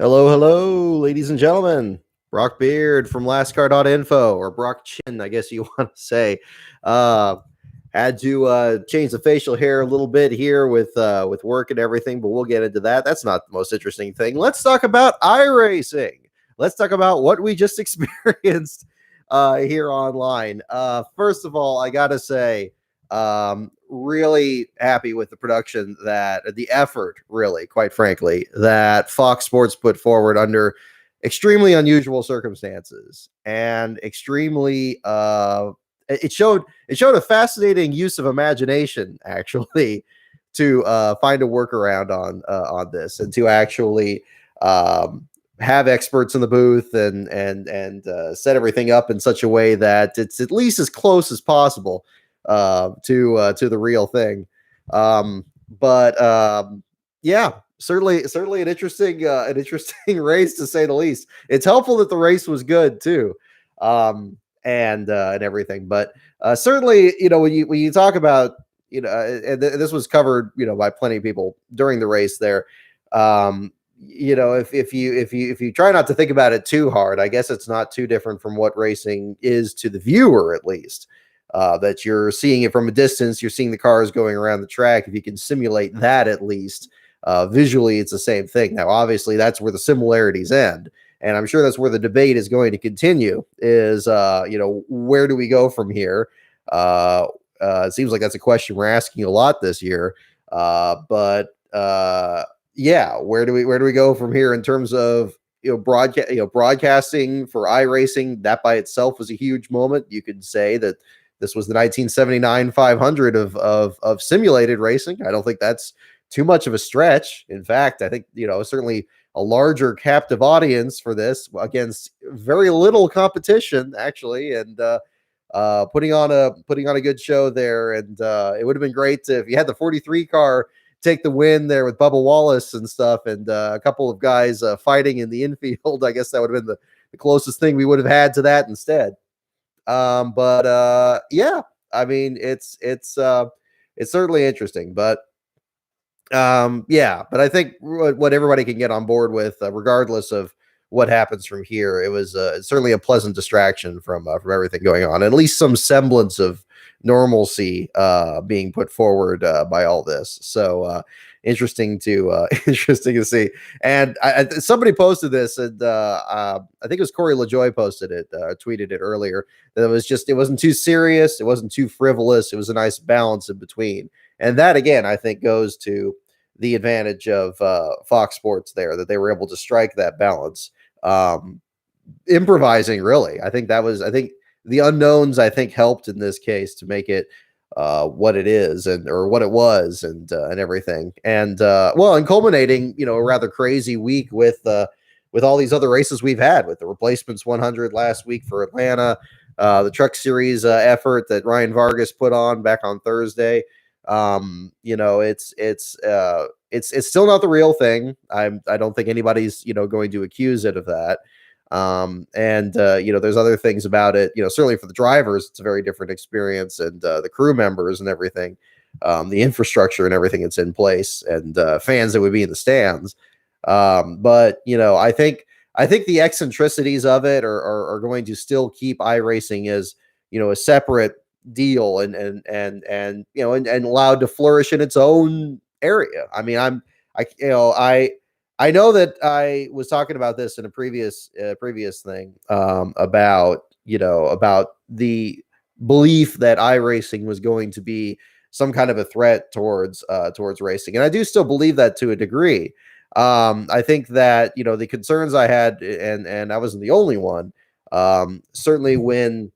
Hello, hello, ladies and gentlemen. Brock Beard from LastCar.info, or Brock Chin, I guess you want to say. Uh, had to change the facial hair a little bit here with work and everything, but we'll get into that. That's not the most interesting thing. Let's talk about iRacing. Let's talk about what we just experienced here online. First of all, I gotta say, really happy with the production, that the effort, really, quite frankly, that Fox Sports put forward under extremely unusual circumstances and extremely it showed a fascinating use of imagination, actually, to find a workaround on this, and to actually have experts in the booth and set everything up in such a way that it's at least as close as possible to the real thing. But yeah, certainly an interesting race, to say the least. It's helpful that the race was good too, and everything. But certainly, when you talk about, this was covered, by plenty of people during the race there. If you try not to think about it too hard, I guess it's not too different from what racing is to the viewer, at least. That you're seeing it from a distance, you're seeing the cars going around the track. If you can simulate that, at least visually, it's the same thing. Now, obviously, that's where the similarities end, and I'm sure that's where the debate is going to continue. Is where do we go from here? It seems like that's a question we're asking a lot this year. But yeah, where do we go from here in terms of broadcasting for iRacing? That by itself was a huge moment. You could say that this was the 1979 500 of simulated racing. I don't think that's too much of a stretch. In fact, I think certainly a larger captive audience for this, against very little competition, actually, and putting on a good show there. And it would have been great if you had the 43 car take the win there with Bubba Wallace and stuff, and a couple of guys fighting in the infield. I guess that would have been the closest thing we would have had to that instead. But yeah, I mean, it's certainly interesting. But yeah, but I think what everybody can get on board with, regardless of what happens from here, it was certainly a pleasant distraction from everything going on. At least some semblance of normalcy being put forward by all this. So interesting to interesting to see. And somebody posted this, and I think it was Corey LaJoy posted it, tweeted it earlier. That it wasn't too serious, it wasn't too frivolous. It was a nice balance in between. And that, again, I think goes to the advantage of Fox Sports there, that they were able to strike that balance. Improvising, really. I think the unknowns, I think, helped in this case to make it what it is, or what it was, and everything. And and culminating, a rather crazy week with all these other races we've had, with the replacements 100 last week for Atlanta, the Truck Series effort that Ryan Vargas put on back on Thursday. It's still not the real thing. I don't think anybody's going to accuse it of that. There's other things about it. Certainly for the drivers, it's a very different experience, and the crew members and everything, the infrastructure and everything that's in place, and fans that would be in the stands. But I think the eccentricities of it are going to still keep iRacing as a separate deal, and allowed to flourish in its own area. I mean, I know that I was talking about this in a previous thing, about the belief that iRacing was going to be some kind of a threat towards racing, and I do still believe that to a degree. I think that the concerns I had, and I wasn't the only one. Certainly when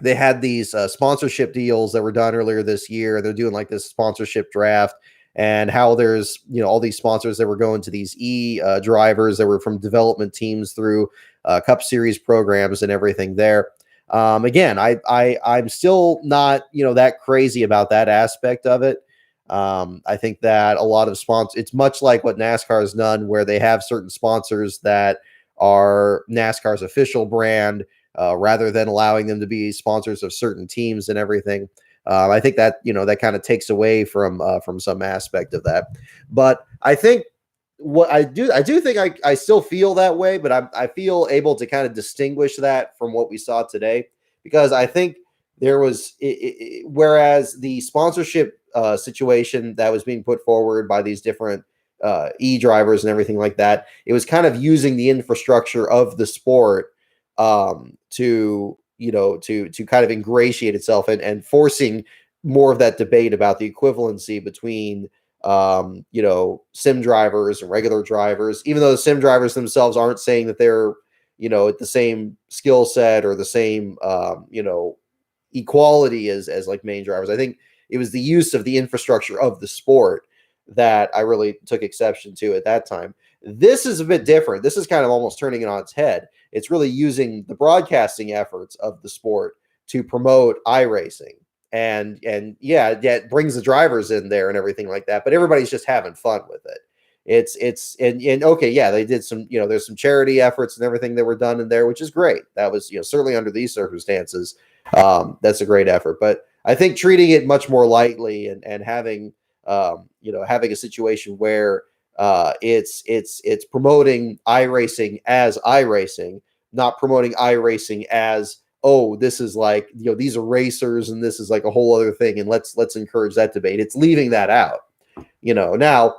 they had these sponsorship deals that were done earlier this year, they're doing like this sponsorship draft, and how there's all these sponsors that were going to these drivers that were from development teams through Cup Series programs and everything there. Again, I'm still not that crazy about that aspect of it. I think that a lot of sponsors, it's much like what NASCAR has done, where they have certain sponsors that are NASCAR's official brand, rather than allowing them to be sponsors of certain teams and everything. I think that that kind of takes away from some aspect of that. But I think what I do think I still feel that way, but I feel able to kind of distinguish that from what we saw today, because I think there was whereas the sponsorship situation that was being put forward by these different drivers and everything like that, it was kind of using the infrastructure of the sport to to kind of ingratiate itself, and forcing more of that debate about the equivalency between sim drivers and regular drivers, even though the sim drivers themselves aren't saying that they're, at the same skill set or the same, equality as like main drivers. I think it was the use of the infrastructure of the sport that I really took exception to at that time. This is a bit different. This is kind of almost turning it on its head. It's really using the broadcasting efforts of the sport to promote iRacing. And yeah, it brings the drivers in there and everything like that, but everybody's just having fun with it. And okay, yeah, they did some, there's some charity efforts and everything that were done in there, which is great. That was, certainly under these circumstances, that's a great effort. But I think treating it much more lightly, and having having a situation where it's promoting iRacing as iRacing, not promoting iRacing as, oh, this is like, these are racers and this is like a whole other thing, and let's encourage that debate. It's leaving that out. Now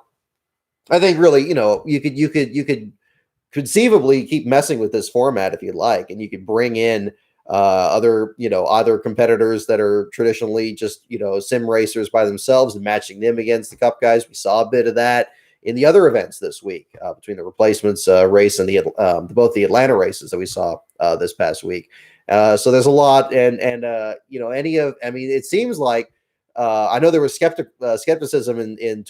I think really, you could conceivably keep messing with this format if you'd like, and you could bring in other competitors that are traditionally just, sim racers by themselves, and matching them against the cup guys. We saw a bit of that in the other events this week, between the replacements race and both the Atlanta races that we saw this past week. So there's a lot, and it seems like, I know there was skepticism in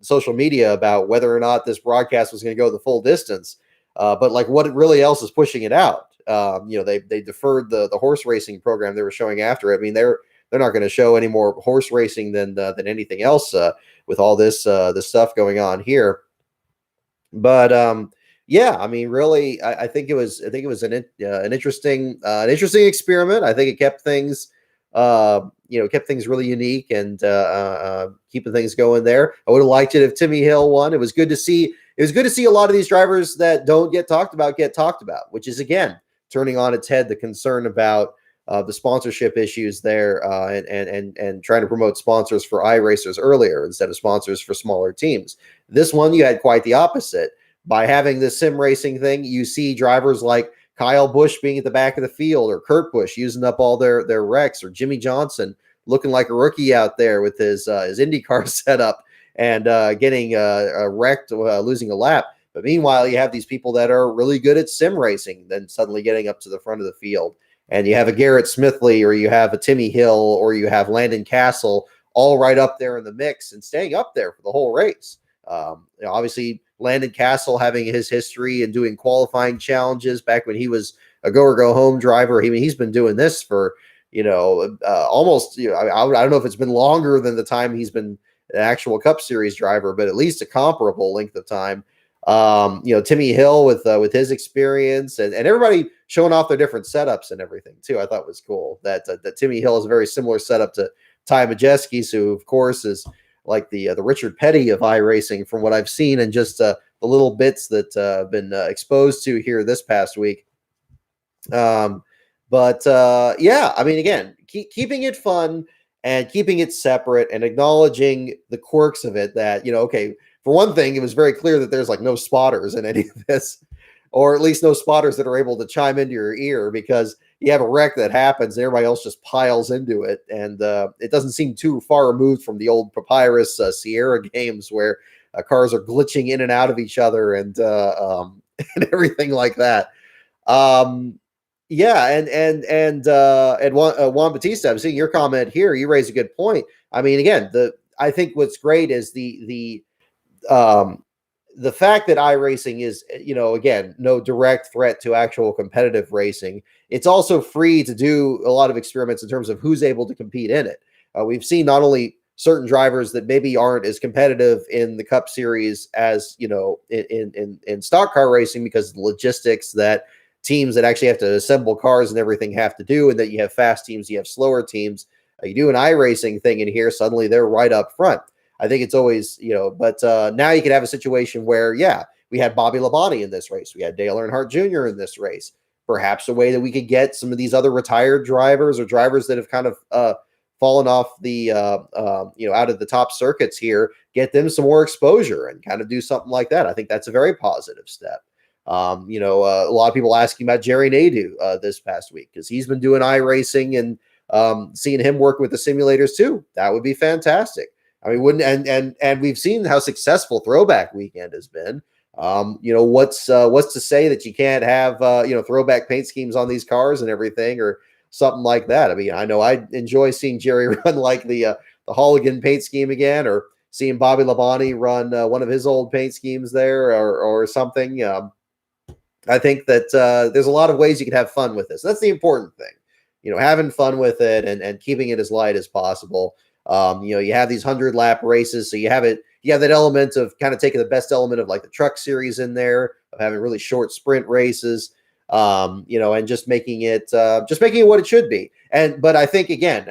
social media about whether or not this broadcast was going to go the full distance. But like, what really else is pushing it out? They deferred the horse racing program they were showing after it. I mean, they're not going to show any more horse racing than anything else, with all this stuff going on here. But yeah, I mean, really, I think it was an interesting experiment. I think it kept things really unique, and keeping things going there. I would have liked it if Timmy Hill won. It was good to see. It was good to see a lot of these drivers that don't get talked about, which is, again, turning on its head the concern about the sponsorship issues there, and trying to promote sponsors for iRacers earlier instead of sponsors for smaller teams. This one, you had quite the opposite. By having this sim racing thing, you see drivers like Kyle Busch being at the back of the field, or Kurt Busch using up all their wrecks, or Jimmy Johnson looking like a rookie out there with his IndyCar setup, and getting wrecked, losing a lap. But meanwhile, you have these people that are really good at sim racing, then suddenly getting up to the front of the field. And you have a Garrett Smithley, or you have a Timmy Hill, or you have Landon Castle, all right up there in the mix and staying up there for the whole race. Obviously, Landon Castle having his history and doing qualifying challenges back when he was a go or go home driver. I mean, he's been doing this for, almost, I don't know if it's been longer than the time he's been an actual Cup Series driver, but at least a comparable length of time. Timmy Hill with his experience, and everybody showing off their different setups and everything too. I thought was cool that Timmy Hill is a very similar setup to Ty Majeski's, who of course is like the Richard Petty of iRacing from what I've seen, and just the little bits that have been exposed to here this past week. Yeah, I mean, again, keeping it fun and keeping it separate, and acknowledging the quirks of it. That, okay, for one thing, it was very clear that there's like no spotters in any of this, or at least no spotters that are able to chime into your ear, because you have a wreck that happens and everybody else just piles into it. And it doesn't seem too far removed from the old Papyrus Sierra games, where cars are glitching in and out of each other, and and everything like that. Yeah, and Juan Batista, I'm seeing your comment here. You raise a good point. I mean, again, I think what's great is the fact that iRacing is, again, no direct threat to actual competitive racing. It's also free to do a lot of experiments in terms of who's able to compete in it. We've seen not only certain drivers that maybe aren't as competitive in the Cup Series as, in stock car racing, because of the logistics that teams that actually have to assemble cars and everything have to do, and that you have fast teams, you have slower teams. You do an iRacing thing in here, suddenly they're right up front. I think it's always, but now you could have a situation where, yeah, we had Bobby Labonte in this race. We had Dale Earnhardt Jr. in this race. Perhaps a way that we could get some of these other retired drivers or drivers that have kind of fallen off the, out of the top circuits here, get them some more exposure and kind of do something like that. I think that's a very positive step. A lot of people asking about Jerry Nadeau this past week because he's been doing iRacing and seeing him work with the simulators too. That would be fantastic. I mean, wouldn't and we've seen how successful Throwback Weekend has been. What's to say that you can't have throwback paint schemes on these cars and everything or something like that. I mean, I know I enjoy seeing Jerry run like the Holligan paint scheme again, or seeing Bobby Labonte run one of his old paint schemes there, or something. I think that there's a lot of ways you can have fun with this. That's the important thing, having fun with it and keeping it as light as possible. You have these 100-lap races, so you have that element of kind of taking the best element of like the truck series in there, of having really short sprint races, and just making it what it should be. But I think again,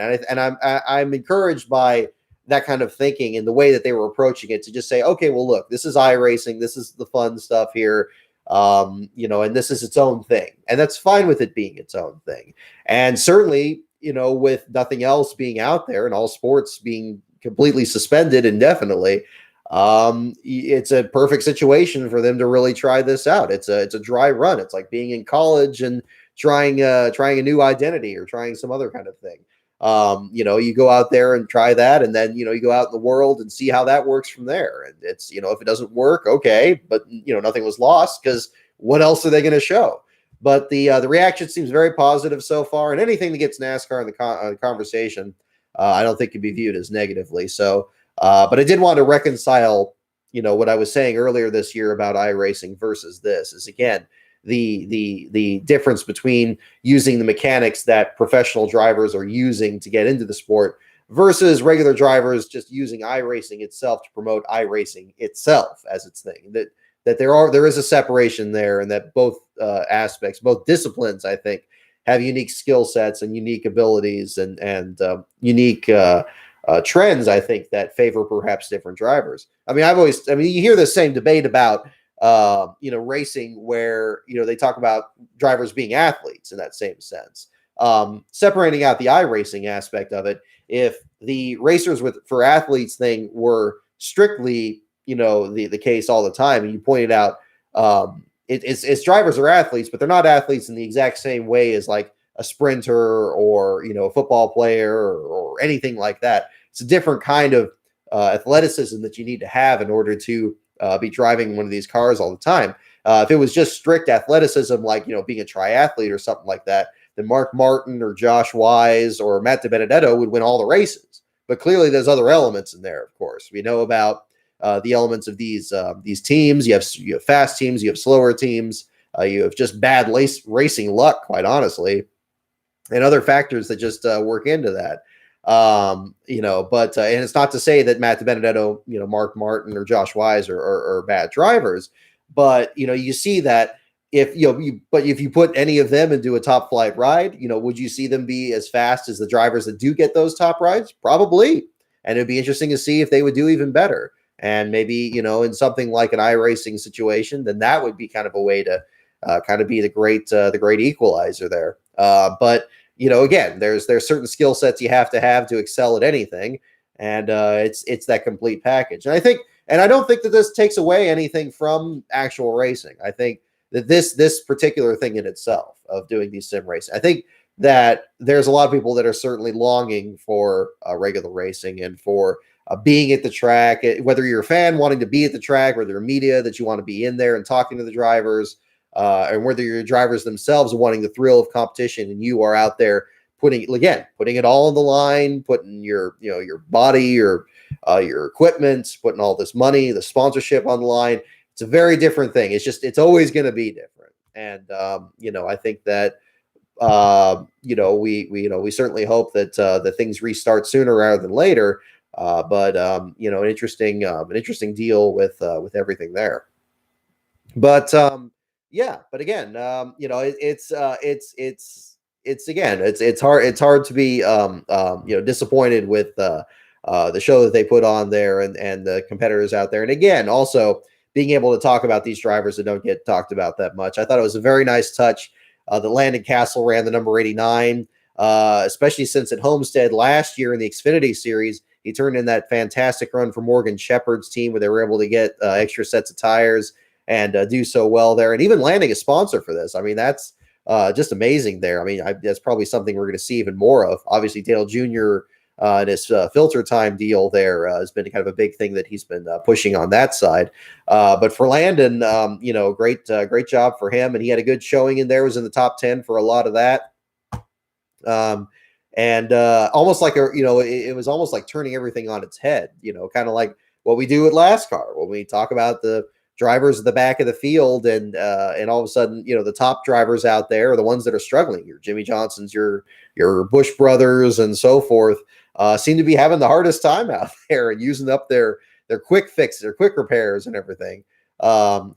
I'm encouraged by that kind of thinking and the way that they were approaching it to just say, okay, well, look, this is iRacing, this is the fun stuff here, and this is its own thing, and that's fine with it being its own thing, and certainly, with nothing else being out there and all sports being completely suspended indefinitely, it's a perfect situation for them to really try this out. It's a dry run. It's like being in college and trying a new identity or trying some other kind of thing. You go out there and try that, and then you go out in the world and see how that works from there. And it's if it doesn't work, okay, but nothing was lost because what else are they going to show? But the reaction seems very positive so far, and anything that gets NASCAR in the conversation, I don't think can be viewed as negatively. So, but I did want to reconcile, what I was saying earlier this year about iRacing versus this is again the difference between using the mechanics that professional drivers are using to get into the sport versus regular drivers just using iRacing itself to promote iRacing itself as its thing. That there is a separation there, and that both aspects, both disciplines, I think, have unique skill sets and unique abilities and unique trends, I think, that favor perhaps different drivers. I mean, you hear the same debate about racing where they talk about drivers being athletes in that same sense. Separating out the iRacing aspect of it, if the racers for athletes thing were strictly the case all the time, and you pointed out it's drivers are athletes, but they're not athletes in the exact same way as like a sprinter or a football player or anything like that. It's a different kind of athleticism that you need to have in order to be driving one of these cars all the time. If it was just strict athleticism, like being a triathlete or something like that, then Mark Martin or Josh Wise or Matt DiBenedetto would win all the races. But clearly, there's other elements in there. Of course, we know about the elements of these teams. You have fast teams, you have slower teams, you have just bad racing luck, quite honestly, and other factors that just work into that. But and it's not to say that Matt DiBenedetto, Mark Martin or Josh Wise are bad drivers, but you see that if you put any of them into a top flight ride, would you see them be as fast as the drivers that do get those top rides? Probably, and it'd be interesting to see if they would do even better. And maybe, in something like an iRacing situation, then that would be kind of a way to kind of be the great equalizer there. But again, there's certain skill sets you have to excel at anything, and it's that complete package. And I don't think that this takes away anything from actual racing. I think that this particular thing in itself of doing these sim racing, I think that there's a lot of people that are certainly longing for regular racing and for being at the track, whether you're a fan wanting to be at the track, whether you're media that you want to be in there and talking to the drivers, and whether you're drivers themselves wanting the thrill of competition and you are out there putting it all on the line, putting your body, your equipment, putting all this money, the sponsorship on the line. It's a very different thing. It's always going to be different. And, I think that, we certainly hope that things restart sooner rather than later. But an interesting deal with everything there. But but again, it's hard to be disappointed with the show that they put on there, and the competitors out there. And again, also being able to talk about these drivers that don't get talked about that much. I thought it was a very nice touch that Landon Castle ran the number 89, especially since at Homestead last year in the Xfinity Series, he turned in that fantastic run for Morgan Shepherd's team where they were able to get extra sets of tires and do so well there, and even landing a sponsor for this. I mean, that's just amazing there. I mean, that's probably something we're going to see even more of. Obviously, Dale Jr. And his filter time deal there has been kind of a big thing that he's been pushing on that side. But for Landon, great job for him, and he had a good showing in there. Was in the top 10 for a lot of that. And almost like it was almost like turning everything on its head. Kind of like what we do at NASCAR when we talk about the drivers at the back of the field, and all of a sudden, the top drivers out there are the ones that are struggling. Your Jimmy Johnsons, your Bush brothers, and so forth, seem to be having the hardest time out there and using up their quick fixes, their quick repairs, and everything. Yeah,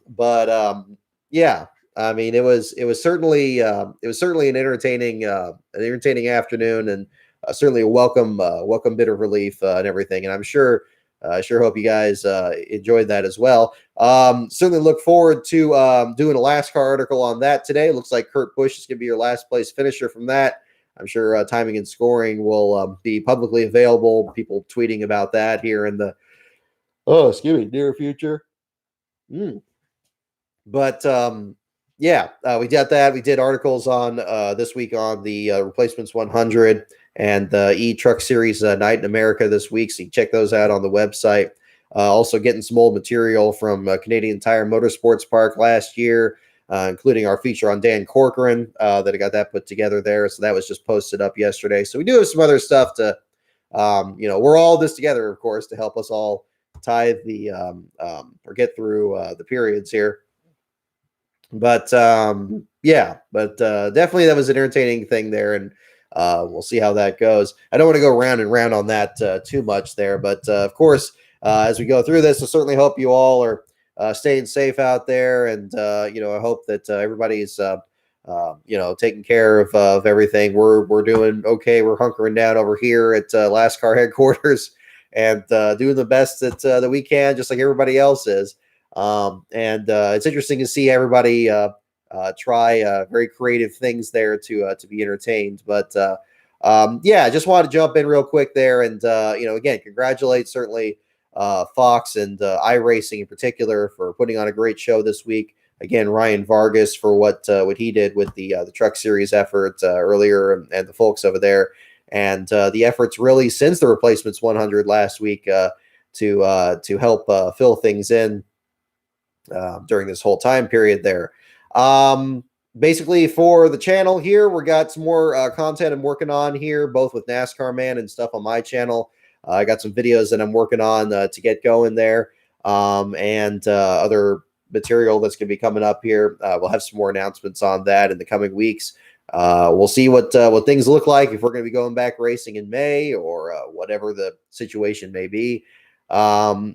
I mean, it was certainly an entertaining afternoon, and certainly a welcome bit of relief and everything. And I'm sure. I sure hope you guys enjoyed that as well. Certainly look forward to doing a NASCAR article on that today. Looks like Kurt Busch is going to be your last place finisher from that. I'm sure timing and scoring will be publicly available. People tweeting about that here in the near future. But we did that. We did articles on this week on the Replacements 100 and the E-Truck Series Night in America this week. So you can check those out on the website. Also getting some old material from Canadian Tire Motorsports Park last year, including our feature on Dan Corcoran that I got that put together there. So that was just posted up yesterday. So we do have some other stuff to, we're all this together, of course, to help us all tithe the or get through the periods here. But definitely that was an entertaining thing there, and we'll see how that goes. I don't want to go round and round on that too much there, but of course, as we go through this, I certainly hope you all are staying safe out there, and I hope that everybody's taking care of everything. We're doing okay. We're hunkering down over here at NASCAR headquarters and doing the best that we can, just like everybody else is. It's interesting to see everybody try very creative things there to be entertained. But I just wanted to jump in real quick there, and again, congratulate certainly Fox and iRacing in particular for putting on a great show this week. Again, Ryan Vargas for what he did with the Truck Series effort earlier, and the folks over there, and the efforts really since the Replacements 100 last week to help fill things in during this whole time period there. Basically for the channel here, we got some more content I'm working on here, both with NASCAR Man and stuff on my channel. I got some videos that I'm working on to get going there, and other material that's going to be coming up here. We'll have some more announcements on that in the coming weeks. We'll see what things look like, if we're going to be going back racing in May or whatever the situation may be. We'll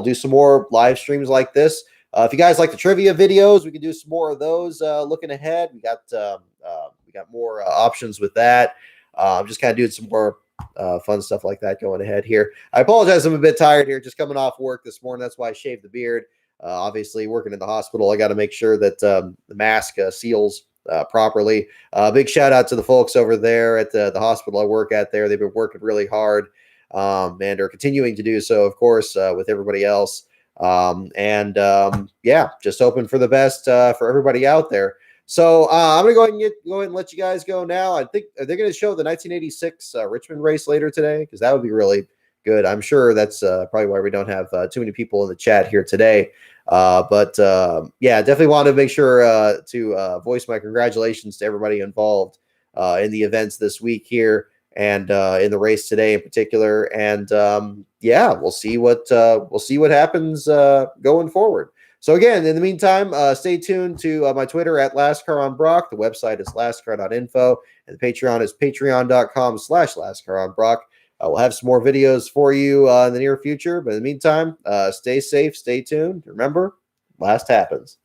do some more live streams like this. If you guys like the trivia videos, we can do some more of those looking ahead. We got more options with that. I'm just kind of doing some more fun stuff like that going ahead here. I apologize, I'm a bit tired here, just coming off work this morning. That's why I shaved the beard. Obviously, working in the hospital, I got to make sure that the mask seals properly. Big shout out to the folks over there at the hospital I work at there. They've been working really hard and are continuing to do so, of course, with everybody else. Just hoping for the best for everybody out there. So I'm going to go ahead and let you guys go now. I think they're going to show the 1986 Richmond race later today, because that would be really good. I'm sure that's probably why we don't have too many people in the chat here today. Definitely want to make sure to voice my congratulations to everybody involved in the events this week here, and in the race today in particular. And we'll see what happens going forward. So again, in the meantime, stay tuned to my Twitter at LastCarOnBrock. The website is lastcar.info, and the Patreon is patreon.com/LastCarOnBrock. We'll have some more videos for you in the near future. But in the meantime, stay safe, stay tuned. Remember, last happens.